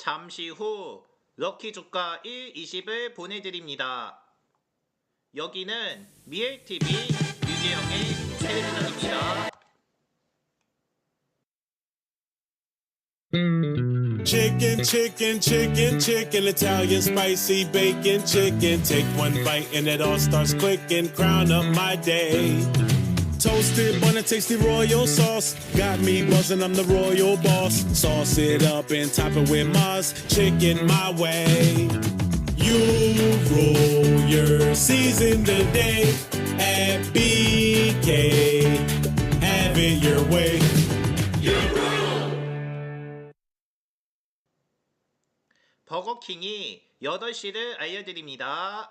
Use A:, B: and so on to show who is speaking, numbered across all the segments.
A: 잠시 후 럭키 주가 1, 20을 보내드립니다. 여기는 미엘TV 유재영의 텔레비전입니다.
B: Chicken, chicken, chicken, chicken, Italian spicy bacon chicken. Take one bite and it all starts clicking. Crown up my day. Toasted bun and tasty royal sauce. Got me buzzing, I'm the royal boss. Sauce it up and top it with Moss. Chicken my way. You roll your season today at BK. Have it your way.
A: 버거킹이 8시를 알려드립니다.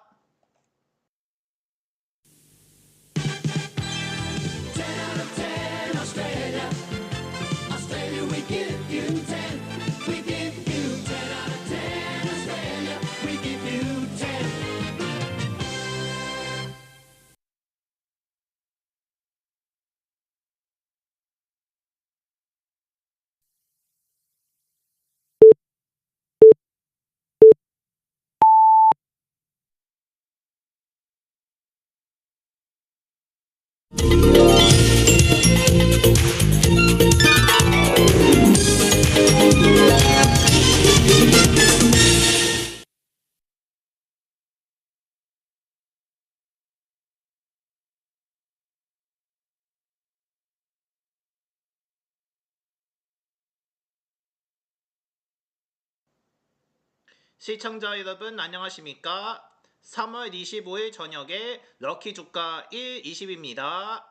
A: 시청자 여러분 안녕하십니까? 3월 25일 저녁에 럭키 주가 1, 20입니다.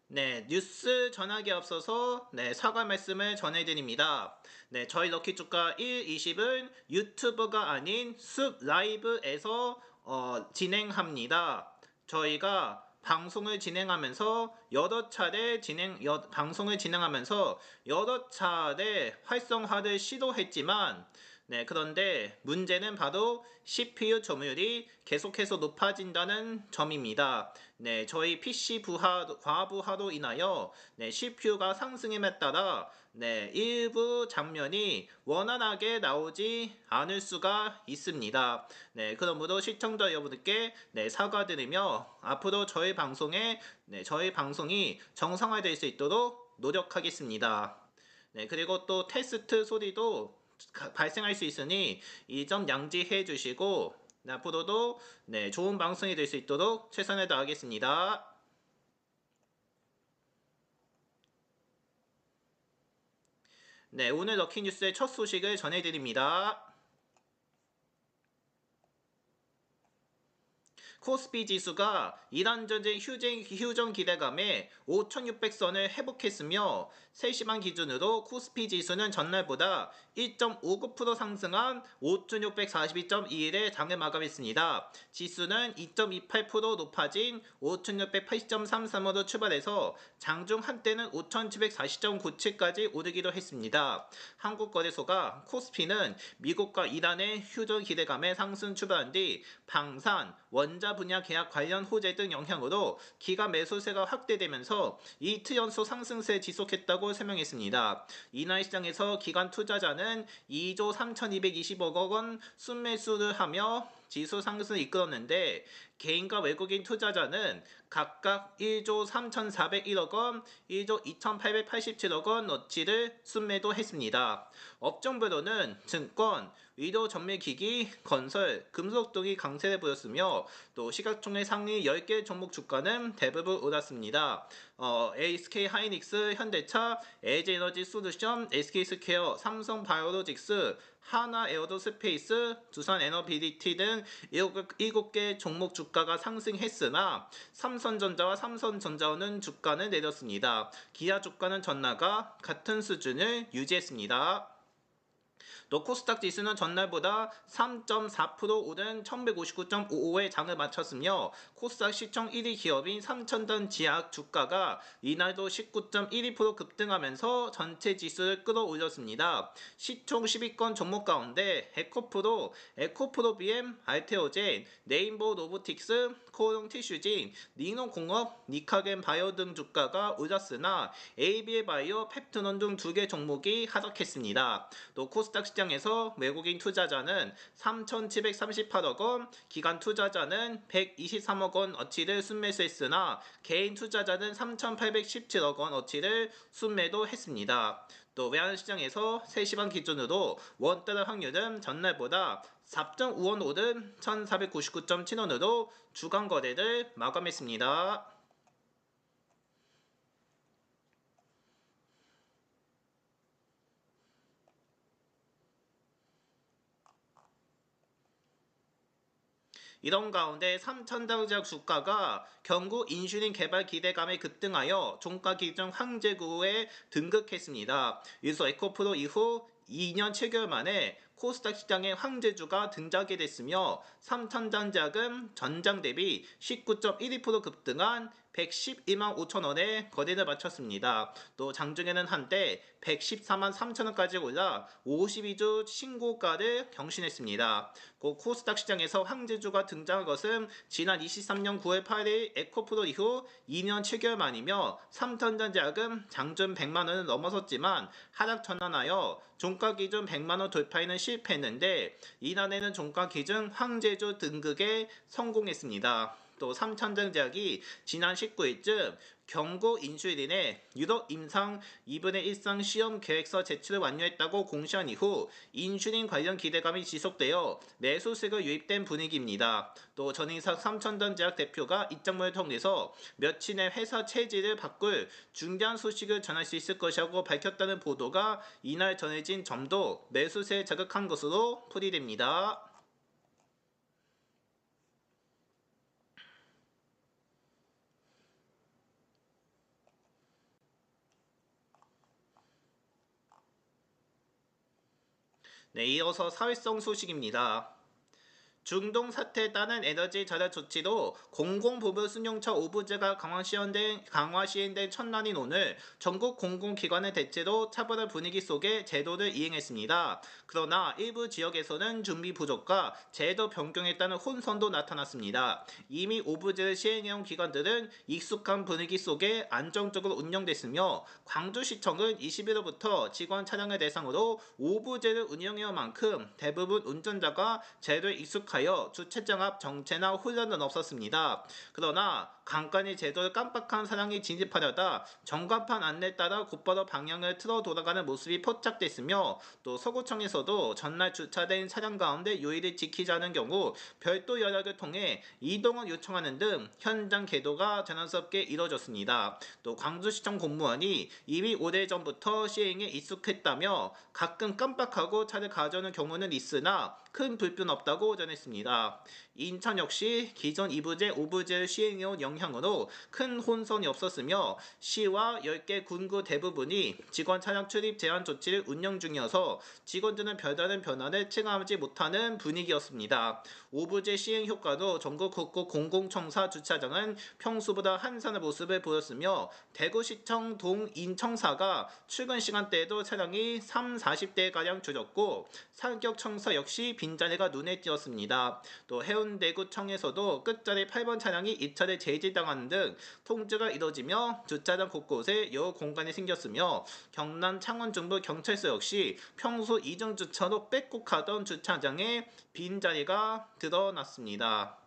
A: 네, 뉴스 전하기 앞서서 사과 말씀을 전해드립니다. 저희 럭키 주가 1, 20은 유튜브가 아닌 숲 라이브에서 진행합니다. 저희가 방송을 진행하면서 여러 차례 활성화를 시도했지만 그런데 문제는 바로 CPU 점유율이 계속해서 높아진다는 점입니다. 저희 PC 과부하로 인하여 CPU가 상승임에 따라 일부 장면이 원활하게 나오지 않을 수가 있습니다. 그러므로 시청자 여러분들께 사과드리며 앞으로 저희 방송이 정상화될 수 있도록 노력하겠습니다. 그리고 또 테스트 소리도 발생할 수 있으니 이 점 양지해 주시고 앞으로도 좋은 방송이 될 수 있도록 최선을 다하겠습니다. 오늘 럭키뉴스의 첫 소식을 전해드립니다. 코스피 지수가 이란 전쟁 휴전 기대감에 5,600선을 회복했으며 3시간 기준으로 코스피 지수는 전날보다 1.59% 상승한 5,642.21에 장을 마감했습니다. 지수는 2.28% 높아진 5,680.33으로 출발해서 장중 한때는 5,740.97까지 오르기도 했습니다. 한국거래소가 코스피는 미국과 이란의 휴전 기대감에 상승 출발한 뒤 방산, 원자 분야 계약 관련 호재 등 영향으로 기관 매수세가 확대되면서 이틀 연속 상승세 지속했다고 설명했습니다. 이날 시장에서 기관 투자자는 2조 3,220억 원 순매수를 하며 지수 상승을 이끌었는데 개인과 외국인 투자자는 각각 1조 3,401억 원, 1조 2,887억 원 어치를 순매도했습니다. 업종별로는 증권, 의료 전매기기, 건설, 금속 등이 강세를 보였으며 또 시가총액 상위 10개 종목 주가는 대부분 올랐습니다. SK하이닉스, 현대차, LG에너지 솔루션, SK스퀘어, 삼성바이오로직스, 하나에어로스페이스, 두산에너비리티 등 7개 종목 주가가 상승했으나 삼성전자와 삼성전자는 주가는 내렸습니다. 기아 주가는 전날과 같은 수준을 유지했습니다. 또 코스닥 지수는 전날보다 3.4% 오른 1159.55에 장을 마쳤으며 코스닥 시총 1위 기업인 삼천전 지약 주가가 이날도 19.12% 급등하면서 전체 지수를 끌어올렸습니다. 시총 10위권 종목 가운데 에코프로 BM, 알테오젠, 네임버 로보틱스, 코오롱 티슈진, 니노공업, 니카겐 바이오 등 주가가 올랐으나 ABL 바이오, 펩트논 등 2개 종목이 하락했습니다. 또 코스닥 시장에서 외국인 투자자는 3,738억 원, 기관 투자자는 123억 원 어치를 순매수했으나 개인 투자자는 3,817억 원 어치를 순매도했습니다. 또 외환시장에서 3시간 기준으로 원달러 환율은 전날보다 4.5원 오른 1,499.7원으로 주간 거래를 마감했습니다. 이런 가운데 삼천전자 주가가 경구 인슐린 개발 기대감에 급등하여 종가 기준 황제구에 등극했습니다. 유서 에코프로 이후 2년 7개월 만에 코스닥 시장에 황제주가 등장하게 됐으며 삼천전자금 전장 대비 19.12% 급등한 112만 5천 원에 거래를 마쳤습니다. 또 장중에는 한때 114만 3천 원까지 올라 52주 신고가를 경신했습니다. 코스닥 시장에서 황제주가 등장한 것은 지난 23년 9월 8일 에코프로 이후 2년 7개월 만이며 삼천전자금 장중 100만 원을 넘어섰지만 하락 전환하여 종가 기준 100만 원 돌파에는 실패했는데 이날에는 종가 기준 황제주 등극에 성공했습니다. 또 삼천전자약이 지난 19일쯤 경고 인슐린의 유럽 임상 2분의 1상 시험 계획서 제출을 완료했다고 공시한 이후 인슐린 관련 기대감이 지속되어 매수세가 유입된 분위기입니다. 또 전인삭 삼천전자약 대표가 입장문을 통해서 며칠 내 회사 체질을 바꿀 중대한 소식을 전할 수 있을 것이라고 밝혔다는 보도가 이날 전해진 점도 매수세에 자극한 것으로 풀이됩니다. 네, 이어서 사회성 소식입니다. 중동 사태에 따른 에너지 절약 조치로 공공부문 승용차 오부제가 강화 시행된 첫날인 오늘 전국 공공기관의 대체로 차별화 분위기 속에 제도를 이행했습니다. 그러나 일부 지역에서는 준비 부족과 제도 변경에 따른 혼선도 나타났습니다. 이미 오부제를 시행해온 기관들은 익숙한 분위기 속에 안정적으로 운영됐으며 광주시청은 20일부터 직원 차량을 대상으로 오부제를 운영해온 만큼 대부분 운전자가 제도에 익숙하여 주차장 앞 정체나 혼란은 없었습니다. 그러나 간간히 제도를 깜빡한 사람이 진입하려다 전광판 안내에 따라 곧바로 방향을 틀어 돌아가는 모습이 포착됐으며 또 서구청에서도 전날 주차된 차량 가운데 요일을 지키지 않은 경우 별도 연락을 통해 이동을 요청하는 등 현장 계도가 자연스럽게 이뤄졌습니다. 또 광주시청 공무원이 이미 오래전부터 시행에 익숙했다며 가끔 깜빡하고 차를 가져오는 경우는 있으나 큰 불편 없다고 전했습니다. 인천 역시 기존 2부제, 5부제를 시행해온 영향으로 큰 혼선이 없었으며 시와 10개 군구 대부분이 직원 차량 출입 제한 조치를 운영 중이어서 직원들은 별다른 변화를 체감하지 못하는 분위기였습니다. 5부제 시행 효과도 전국 곳곳 공공청사 주차장은 평소보다 한산의 모습을 보였으며 대구시청 동인청사가 출근 시간대에도 차량이 30-40대가량 줄었고 사격청사 역시 빈자리가 눈에 띄었습니다. 또 해운대구청에서도 끝자리 8번 차량이 입찰에 제지당하는 등 통제가 이뤄지며 주차장 곳곳에 여러 공간이 생겼으며 경남 창원중부 경찰서 역시 평소 이중주차로 빽국하던 주차장에 빈자리가 드러났습니다.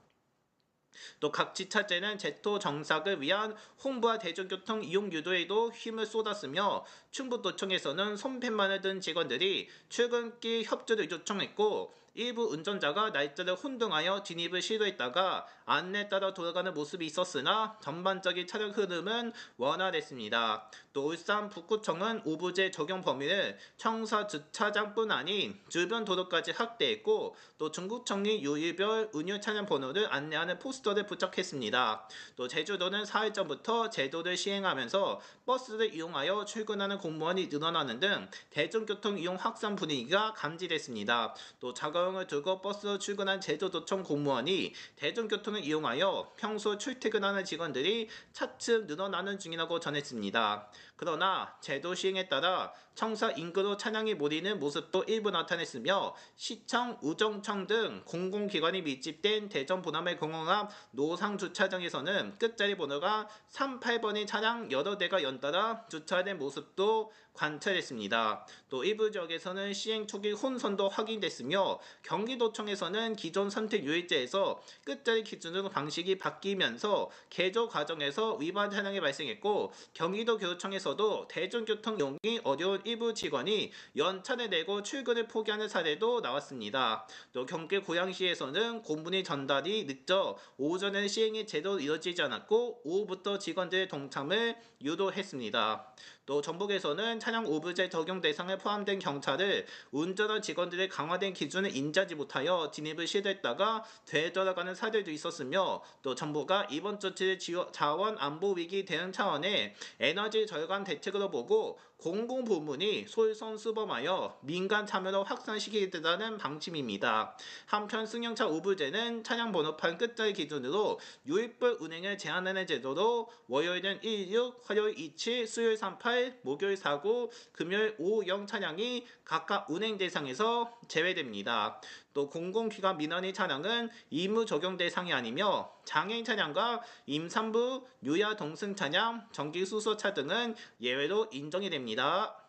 A: 또 각 지자체는 제도 정착을 위한 홍보와 대중교통 이용 유도에도 힘을 쏟았으며 충북도청에서는 손팻만을 든 직원들이 출근길 협조를 요청했고 일부 운전자가 날짜를 혼동하여 진입을 시도했다가 안내에 따라 돌아가는 모습이 있었으나 전반적인 차량 흐름은 원활했습니다. 또 울산 북구청은 오부제 적용 범위를 청사 주차장뿐 아닌 주변 도로까지 확대했고 또 중구청이 요일별 운유 차량 번호를 안내하는 포스터를 부착했습니다. 또 제주도는 4일 전부터 제도를 시행하면서 버스를 이용하여 출근하는 공무원이 늘어나는 등 대중교통 이용 확산 분위기가 감지됐습니다. 또 자가용 여행을 두고 버스로 출근한 제주도청 공무원이 대중교통을 이용하여 평소 출퇴근하는 직원들이 차츰 늘어나는 중이라고 전했습니다. 그러나 제도 시행에 따라 청사 인구로 차량이 몰리는 모습도 일부 나타냈으며 시청, 우정청 등 공공기관이 밀집된 대전 보남의 공항 앞 노상 주차장에서는 끝자리 번호가 38번의 차량 여러 대가 연달아 주차된 모습도 관찰했습니다. 또 일부 지역에서는 시행 초기 혼선도 확인됐으며 경기도청에서는 기존 선택 유예제에서 끝자리 기준으로 방식이 바뀌면서 개조 과정에서 위반 차량이 발생했고 경기도교통청에서도 대중교통 이용이 어려운 일부 직원이 연차를 내고 출근을 포기하는 사례도 나왔습니다. 또 경기 고양시에서는 공문의 전달이 늦어 오전에 시행이 제대로 이뤄지지 않았고 오후부터 직원들의 동참을 유도했습니다. 또 전북에서는 차량 오브제 적용 대상에 포함된 경찰을 운전한 직원들의 강화된 기준을 인지하지 못하여 진입을 시도했다가 되돌아가는 사례도 있었으며 또 정부가 이번 조치를 자원 안보 위기 대응 차원의 에너지 절감 대책으로 보고 공공부문이 솔선수범하여 민간 참여로 확산시키겠다는 방침입니다. 한편 승용차 오브제는 차량 번호판 끝자리 기준으로 유입불 운행을 제한하는 제도로 월요일은 16, 화요일 27, 수요일 38, 목요일 49, 금요일 50 차량이 각각 운행 대상에서 제외됩니다. 또 공공기관 민원인 차량은 의무 적용 대상이 아니며 장애인 차량과 임산부, 유아 동승 차량, 전기 수소차 등은 예외로 인정이 됩니다.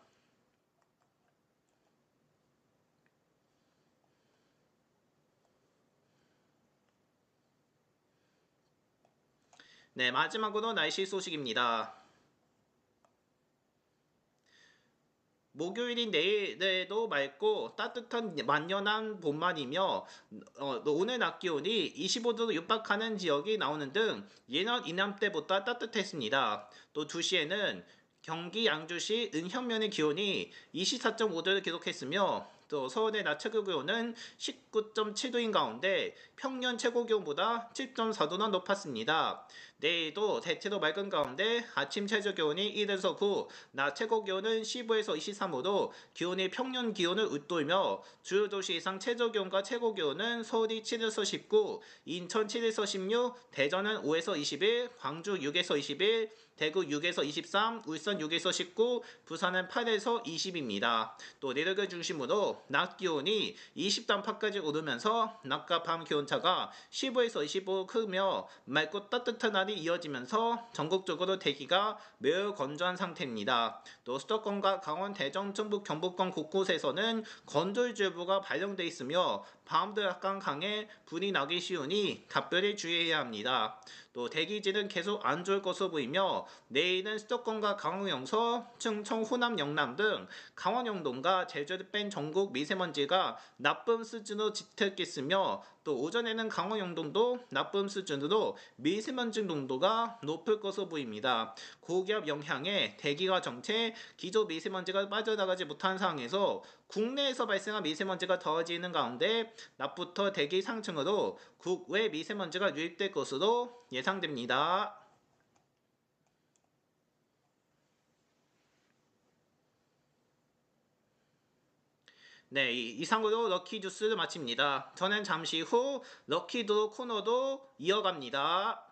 A: 네, 마지막으로 날씨 소식입니다. 목요일인 내일도 맑고 따뜻한 만연한 봄만이며 오늘 낮 기온이 25도로 육박하는 지역이 나오는 등 예년 이맘때보다 따뜻했습니다. 또 2시에는 경기 양주시 은현면의 기온이 24.5도를 기록했으며 또 서울의 낮 최고 기온은 19.7도인 가운데 평년 최고 기온보다 7.4도나 높았습니다. 내일도 대체로 맑은 가운데 아침 최저 기온이 1에서 9, 낮 최고 기온은 15에서 23도, 기온이 평년 기온을 웃돌며 주요 도시 이상 최저 기온과 최고 기온은 서울이 7에서 19, 인천 7에서 16, 대전은 5에서 21, 광주 6에서 21, 대구 6에서 23, 울산 6에서 19, 부산은 8에서 20입니다. 또 내륙을 중심으로 낮 기온이 20도 안팎까지 오르면서 낮과 밤 기온차가 15에서 25 크며 맑고 따뜻한 날이 이어지면서 전국적으로 대기가 매우 건조한 상태입니다. 또 수도권과 강원, 대전, 충북, 경북권 곳곳에서는 건조주의보가 발령돼 있으며 밤도 약간 강해 불이 나기 쉬우니 각별히 주의해야 합니다. 또 대기질은 계속 안 좋을 것으로 보이며 내일은 수도권과 강원 영서, 충청, 호남, 영남 등 강원 영동과 제주를 뺀 전국 미세먼지가 나쁨 수준으로 짙겠으며 또 오전에는 강원 영동도 나쁨 수준으로 미세먼지 농도가 높을 것으로 보입니다. 고기압 영향에 대기가 정체, 기존 미세먼지가 빠져나가지 못한 상황에서 국내에서 발생한 미세먼지가 더해지는 가운데 낮부터 대기 상층으로 국외 미세먼지가 유입될 것으로 예상됩니다. 네, 이상으로 럭키 뉴스를 마칩니다. 저는 잠시 후 럭키드로 코너도 이어갑니다.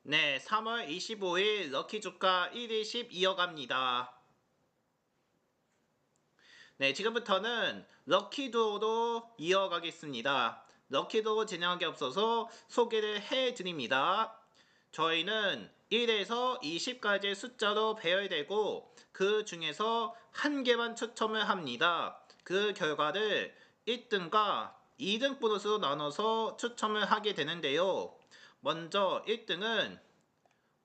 A: 네, 3월 25일 럭키 주가 1일씩 이어갑니다. 네, 지금부터는 럭키도로 이어가겠습니다. 럭키도 진행하기 앞서서 소개를 해드립니다. 저희는 1에서 20까지의 숫자로 배열되고 그 중에서 한 개만 추첨을 합니다. 그 결과를 1등과 2등 보너스로 나눠서 추첨을 하게 되는데요. 먼저 1등은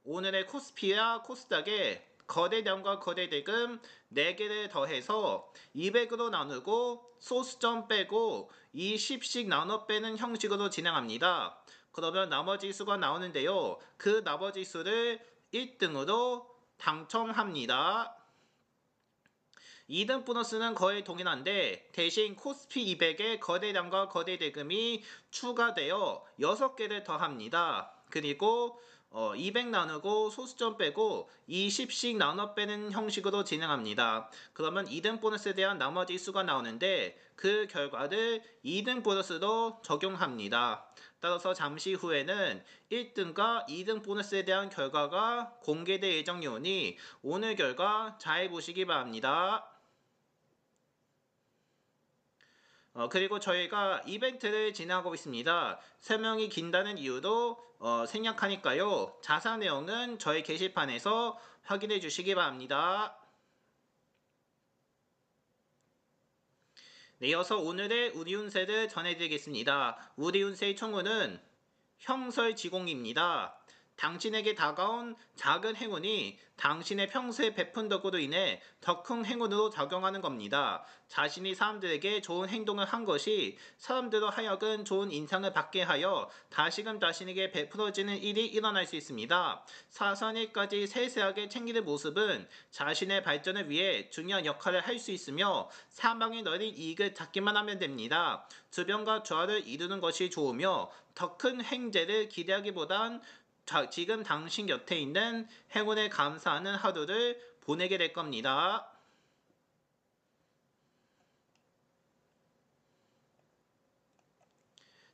A: 오늘의 코스피와 코스닥의 거래량과 거래대금 4개를 더해서 200으로 나누고 소수점 빼고 20씩 나눠 빼는 형식으로 진행합니다. 그러면 나머지 수가 나오는데요. 그 나머지 수를 1등으로 당첨합니다. 2등 보너스는 거의 동일한데 대신 코스피 200의 거래량과 거래대금이 추가되어 6개를 더합니다. 그리고 200 나누고 소수점 빼고 20씩 나눠 빼는 형식으로 진행합니다. 그러면 2등 보너스에 대한 나머지 수가 나오는데 그 결과를 2등 보너스로 적용합니다. 따라서 잠시 후에는 1등과 2등 보너스에 대한 결과가 공개될 예정이오니 오늘 결과 잘 보시기 바랍니다. 그리고 저희가 이벤트를 진행하고 있습니다. 설명이 긴다는 이유도 생략하니까요. 자세한 내용은 저희 게시판에서 확인해 주시기 바랍니다. 네, 이어서 오늘의 우리 운세를 전해드리겠습니다. 우리 운세의 총운은 형설지공입니다. 당신에게 다가온 작은 행운이 당신의 평소에 베푼 덕으로 인해 더 큰 행운으로 작용하는 겁니다. 자신이 사람들에게 좋은 행동을 한 것이 사람들로 하여금 좋은 인상을 받게 하여 다시금 자신에게 베풀어지는 일이 일어날 수 있습니다. 사소한 일까지 세세하게 챙기는 모습은 자신의 발전을 위해 중요한 역할을 할 수 있으며 사망이 널린 이익을 찾기만 하면 됩니다. 주변과 조화를 이루는 것이 좋으며 더 큰 행재를 기대하기보단 지금 당신 곁에 있는 행운에 감사하는 하루를 보내게 될 겁니다.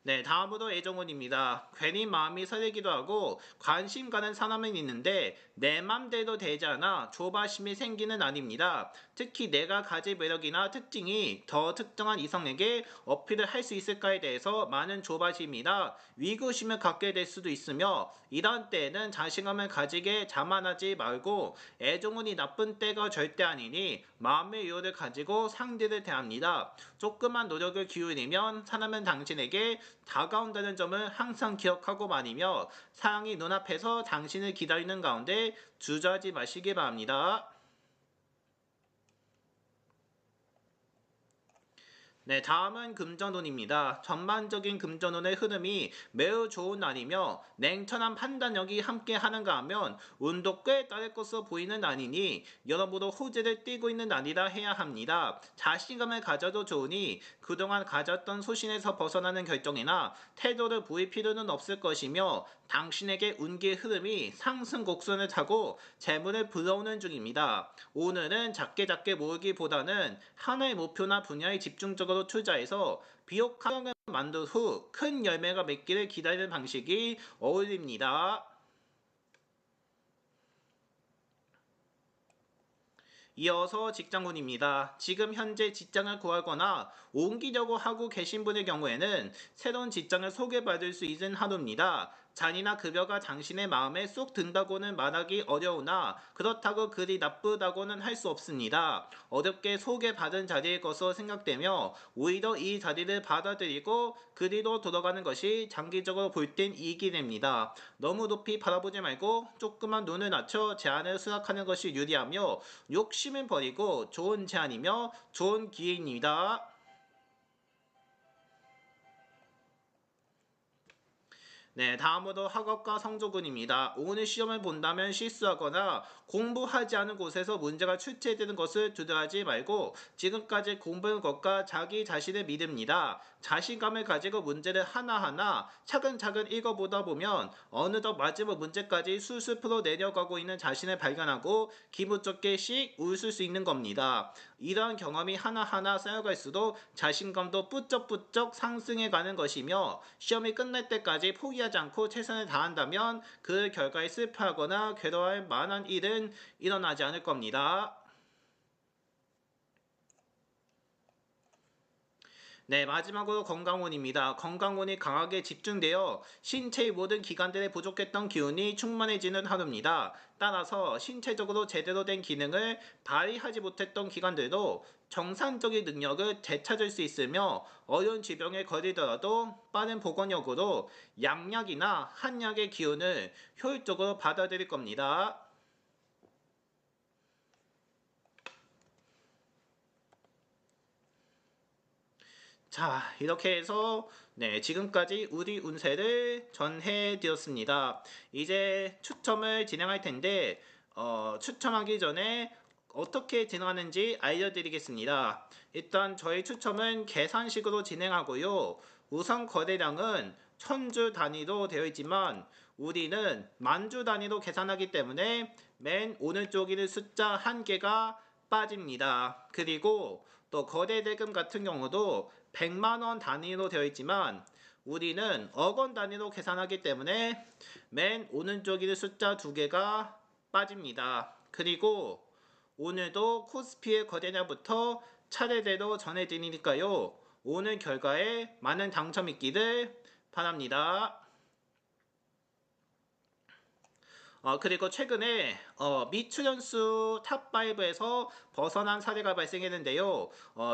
A: 네, 다음으로 애정운입니다. 괜히 마음이 설레기도 하고 관심 가는 사람은 있는데 내 맘대로 되지 않아 조바심이 생기는 날입니다. 특히 내가 가질 매력이나 특징이 더 특정한 이성에게 어필을 할 수 있을까에 대해서 많은 조바심이나 위구심을 갖게 될 수도 있으며 이런 때에는 자신감을 가지게 자만하지 말고 애정운이 나쁜 때가 절대 아니니 마음의 여유를 가지고 상대를 대합니다. 조금만 노력을 기울이면 사람은 당신에게 다가온다는 점을 항상 기억하고 말이며 사랑이 눈앞에서 당신을 기다리는 가운데 주저하지 마시기 바랍니다. 네, 다음은 금전운입니다. 전반적인 금전운의 흐름이 매우 좋은 날이며 냉철한 판단력이 함께 하는가 하면 운도 꽤 따를 것으로 보이는 날이니 여러모로 호재를 띠고 있는 날이라 해야 합니다. 자신감을 가져도 좋으니 그동안 가졌던 소신에서 벗어나는 결정이나 태도를 보일 필요는 없을 것이며 당신에게 운기의 흐름이 상승 곡선을 타고 재물을 불어오는 중입니다. 오늘은 작게 모으기보다는 하나의 목표나 분야에 집중적으로 투자해서 비옥한 성을 만든 후 큰 열매가 맺기를 기다리는 방식이 어울립니다. 이어서 직장운입니다. 지금 현재 직장을 구하거나 옮기려고 하고 계신 분의 경우에는 새로운 직장을 소개받을 수 있는 하루입니다. 잔이나 급여가 당신의 마음에 쏙 든다고는 말하기 어려우나 그렇다고 그리 나쁘다고는 할 수 없습니다. 어렵게 소개받은 자리일 것으로 생각되며 오히려 이 자리를 받아들이고 그리로 돌아가는 것이 장기적으로 볼 땐 이익이 됩니다. 너무 높이 바라보지 말고 조금만 눈을 낮춰 제안을 수락하는 것이 유리하며 욕심을 버리고 좋은 제안이며 좋은 기회입니다. 네, 다음으로 학업과 성적운입니다. 오늘 시험을 본다면 실수하거나 공부하지 않은 곳에서 문제가 출제되는 것을 두려워하지 말고 지금까지 공부한 것과 자기 자신을 믿습니다. 자신감을 가지고 문제를 하나하나 차근차근 읽어보다 보면 어느덧 마지막 문제까지 술술 풀어 내려가고 있는 자신을 발견하고 기분 좋게씩 웃을 수 있는 겁니다. 이러한 경험이 하나하나 쌓여갈수록 자신감도 뿌쩍뿌쩍 상승해가는 것이며 시험이 끝날 때까지 포기하지 포기하지 않고 최선을 다한다면 그 결과에 슬퍼하거나 괴로워할 만한 일은 일어나지 않을 겁니다. 네, 마지막으로 건강운입니다. 건강운이 강하게 집중되어 신체의 모든 기관들에 부족했던 기운이 충만해지는 하루입니다. 따라서 신체적으로 제대로 된 기능을 발휘하지 못했던 기관들도 정상적인 능력을 되찾을 수 있으며 어려운 질병에 걸리더라도 빠른 복원력으로 양약이나 한약의 기운을 효율적으로 받아들일 겁니다. 자, 이렇게 해서 지금까지 우리 운세를 전해드렸습니다. 이제 추첨을 진행할 텐데 추첨하기 전에 어떻게 진행하는지 알려드리겠습니다. 일단 저희 추첨은 계산식으로 진행하고요. 우선 거래량은 천주 단위로 되어 있지만 우리는 만주 단위로 계산하기 때문에 맨 오른쪽 있는 숫자 한 개가 빠집니다. 그리고 또 거래 대금 같은 경우도 100만원 단위로 되어 있지만 우리는 억원 단위로 계산하기 때문에 맨 오른쪽 있는 숫자 두 개가 빠집니다. 그리고 오늘도 코스피의 거래량부터 차례대로 전해드리니까요. 오늘 결과에 많은 당첨 있기를 바랍니다. 그리고 최근에 미추련수 탑5에서 벗어난 사례가 발생했는데요.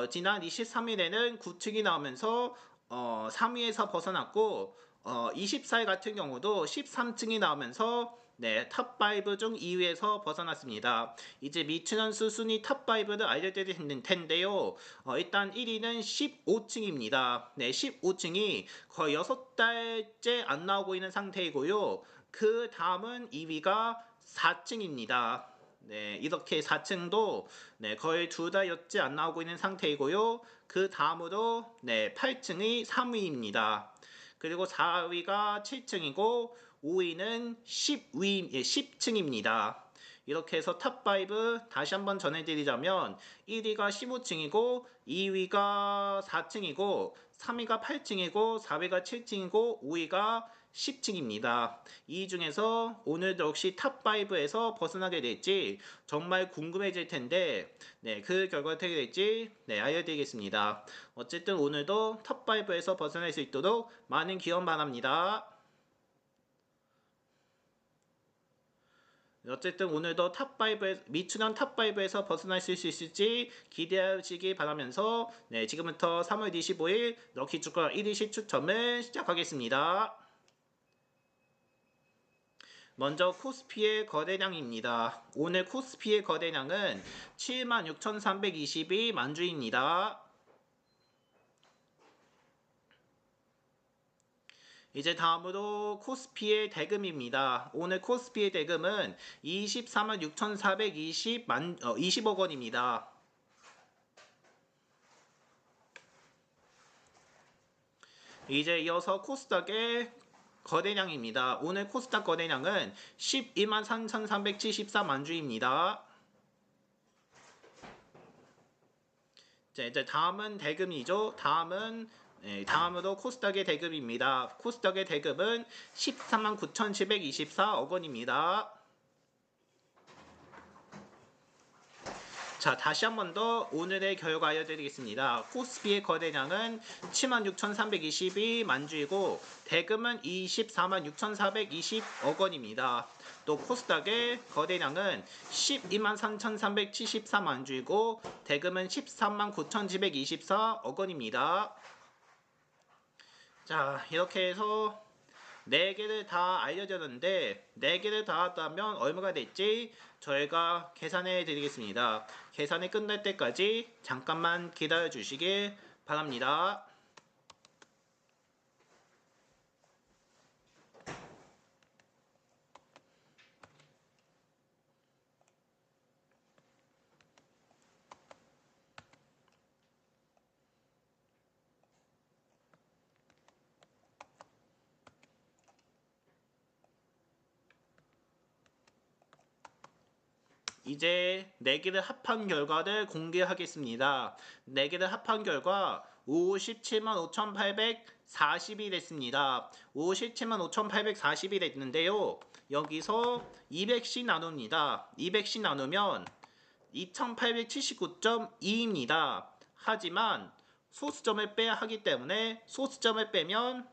A: 지난 23일에는 9층이 나오면서 3위에서 벗어났고 24일 같은 경우도 13층이 나오면서 탑5 중 2위에서 벗어났습니다. 이제 미추련수 순위 탑5를 알려드릴 텐데요. 일단 1위는 15층입니다. 15층이 거의 6달째 안 나오고 있는 상태이고요. 그 다음은 2위가 4층입니다. 이렇게 4층도 거의 2달째 안 나오고 있는 상태이고요. 그 다음으로 8층이 3위입니다. 그리고 4위가 7층이고 5위는 10층입니다. 이렇게 해서 탑5 다시 한번 전해드리자면 1위가 15층이고 2위가 4층이고 3위가 8층이고 4위가 7층이고 5위가 10층입니다. 이 중에서 오늘도 역시 탑5에서 벗어나게 될지 정말 궁금해질 텐데 그 결과 어떻게 될지 알려드리겠습니다. 어쨌든 오늘도 탑5에서 벗어날 수 있도록 많은 기원 바랍니다. 어쨌든 오늘도 미추련 탑5에서 벗어날 수 있을지 기대하시기 바라면서 지금부터 3월 25일 럭키주가 1위시 추첨을 시작하겠습니다. 먼저 코스피의 거래량입니다. 오늘 코스피의 거래량은 76,322 만주입니다. 이제 다음으로 코스피의 대금입니다. 오늘 코스피의 대금은 24만 6,420억 원입니다. 이제 이어서 코스닥의 거래량입니다. 오늘 코스닥 거래량은 12만 3,374만주입니다. 자, 이제 다음은 대금이죠. 다음으로 코스닥의 대금입니다. 코스닥의 대금은 13만 9,724억 원입니다. 자, 다시 한 번 더 오늘의 결과 알려드리겠습니다. 코스피의 거래량은 76,322만주이고 대금은 24만 6,420억 원입니다. 또 코스닥의 거래량은 12만 3,374만주이고 대금은 13만 9,724억 원입니다. 자, 이렇게 해서 4개를 다 알려드렸는데 4개를 다 했다면 얼마가 될지 저희가 계산해 드리겠습니다. 계산이 끝날 때까지 잠깐만 기다려 주시길 바랍니다. 이제 4개를 합한 결과를 공개하겠습니다. 4개를 합한 결과 57만 40이 됐습니다. 57만 5,840이 됐는데요. 여기서 200씩 나눕니다. 200씩 나누면 2879.2입니다. 하지만 소수점을 빼야 하기 때문에 소수점을 빼면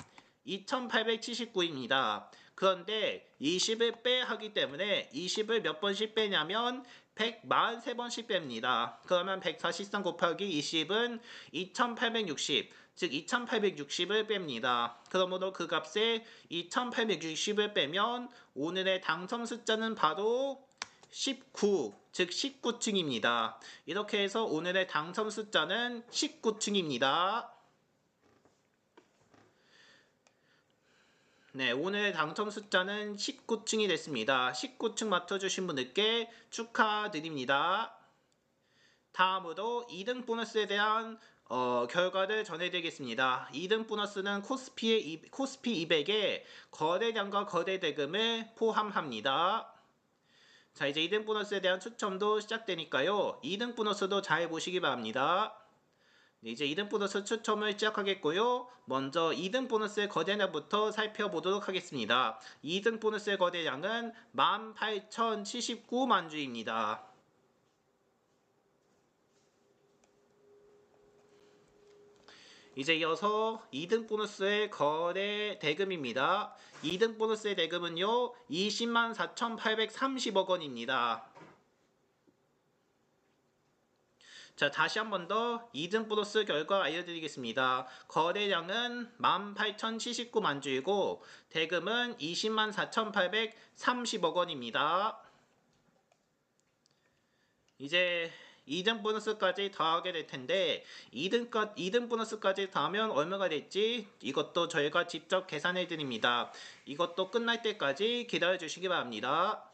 A: 2879입니다. 그런데 20을 빼야 하기 때문에 20을 몇 번씩 빼냐면 143번씩 뺍니다. 그러면 143 곱하기 20은 2860, 즉 2860을 뺍니다. 그러므로 그 값에 2860을 빼면 오늘의 당첨 숫자는 바로 19, 즉 19층입니다. 이렇게 해서 오늘의 당첨 숫자는 19층입니다. 네, 오늘 당첨 숫자는 19층이 됐습니다. 19층 맞춰주신 분들께 축하드립니다. 다음으로 2등 보너스에 대한 결과를 전해드리겠습니다. 2등 보너스는 코스피 200에 거래량과 거래대금을 포함합니다. 자, 이제 2등 보너스에 대한 추첨도 시작되니까요. 2등 보너스도 잘 보시기 바랍니다. 네, 이제 2등 보너스 추첨을 시작하겠고요. 먼저 2등 보너스의 거래량부터 살펴보도록 하겠습니다. 2등 보너스의 거래량은 18,079만 주입니다. 이제 이어서 2등 보너스의 거래 대금입니다. 2등 보너스의 대금은요 20만 4,830억 원입니다. 자, 다시 한 번 더 2등 보너스 결과 알려드리겠습니다. 거래량은 18,079만 주이고 대금은 20만 4,830억 원입니다. 이제 2등 보너스까지 더하게 될 텐데 2등 보너스까지 더하면 얼마가 될지 이것도 저희가 직접 계산해 드립니다. 이것도 끝날 때까지 기다려 주시기 바랍니다.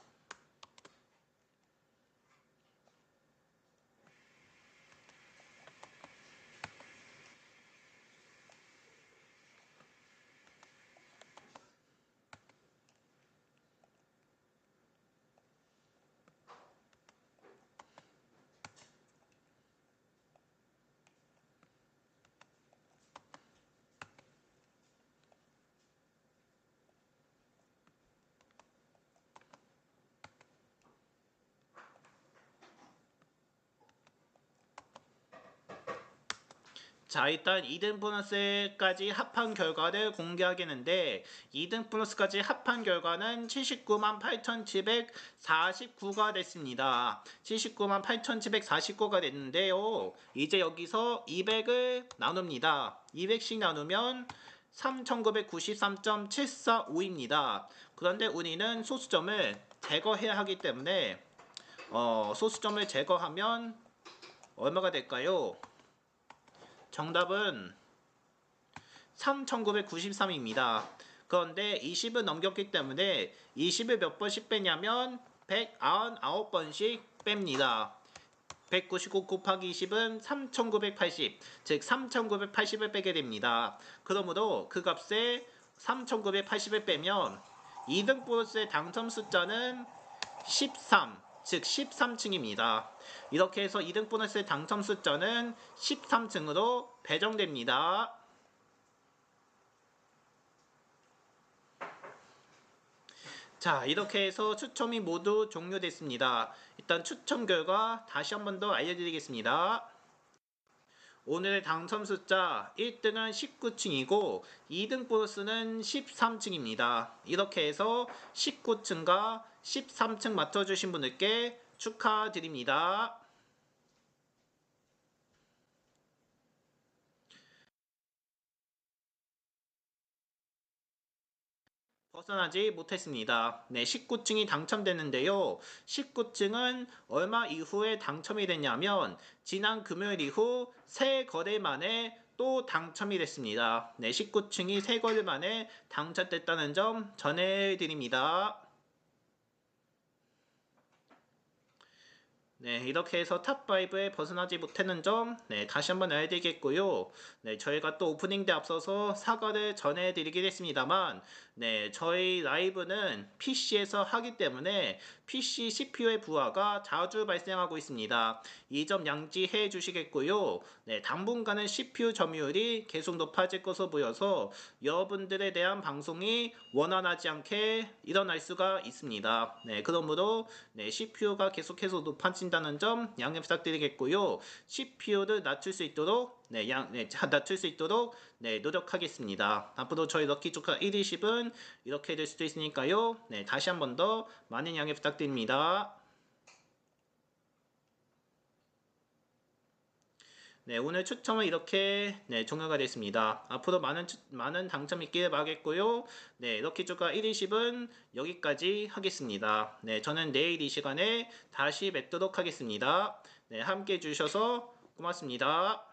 A: 자, 일단 2등 보너스까지 합한 결과를 공개하겠는데 2등 보너스까지 합한 결과는 79만 8,749가 됐습니다. 79만 8,749가 됐는데요. 이제 여기서 200을 나눕니다. 200씩 나누면 3,993.745입니다. 그런데 우리는 소수점을 제거해야 하기 때문에 소수점을 제거하면 얼마가 될까요? 정답은 3,993입니다. 그런데 20을 넘겼기 때문에 20을 몇 번씩 빼냐면 199번씩 뺍니다. 199 곱하기 20은 3,980, 즉 3,980을 빼게 됩니다. 그러므로 그 값에 3,980을 빼면 2등 보너스의 당첨 숫자는 13, 즉 13층입니다. 이렇게 해서 2등 보너스의 당첨 숫자는 13층으로 배정됩니다. 자, 이렇게 해서 추첨이 모두 종료됐습니다. 일단 추첨 결과 다시 한 번 더 알려드리겠습니다. 오늘의 당첨 숫자 1등은 19층이고 2등 보너스는 13층입니다. 이렇게 해서 19층과 13층 맞춰주신 분들께 축하드립니다. 벗어나지 못했습니다. 네, 19층이 당첨됐는데요. 19층은 얼마 이후에 당첨이 됐냐면 지난 금요일 이후 3거래 만에 또 당첨이 됐습니다. 네, 19층이 3거래 만에 당첨됐다는 점 전해드립니다. 네, 이렇게 해서 탑5에 벗어나지 못하는 점, 네, 다시 한번 알려드리겠고요. 네, 저희가 또 오프닝 때 앞서서 사과를 전해드리긴 했습니다만, 네, 저희 라이브는 PC에서 하기 때문에 PC CPU의 부하가 자주 발생하고 있습니다. 이 점 양지해 주시겠고요. 네, 당분간은 CPU 점유율이 계속 높아질 것으로 보여서 여러분들에 대한 방송이 원활하지 않게 일어날 수가 있습니다. 네, 그러므로 네, CPU가 계속해서 높아진다는 점 양해 부탁드리겠고요. CPU를 낮출 수 있도록 낮출 수 있도록 노력하겠습니다. 앞으로 저희 럭키 조카 120은 이렇게 될 수도 있으니까요. 네, 다시 한 번 더 많은 양해 부탁드립니다. 네, 오늘 추첨은 이렇게 종료가 됐습니다. 앞으로 많은 당첨 있기를 바라겠고요. 네, 럭키 조카 120은 여기까지 하겠습니다. 네, 저는 내일 이 시간에 다시 뵙도록 하겠습니다. 네, 함께 해주셔서 고맙습니다.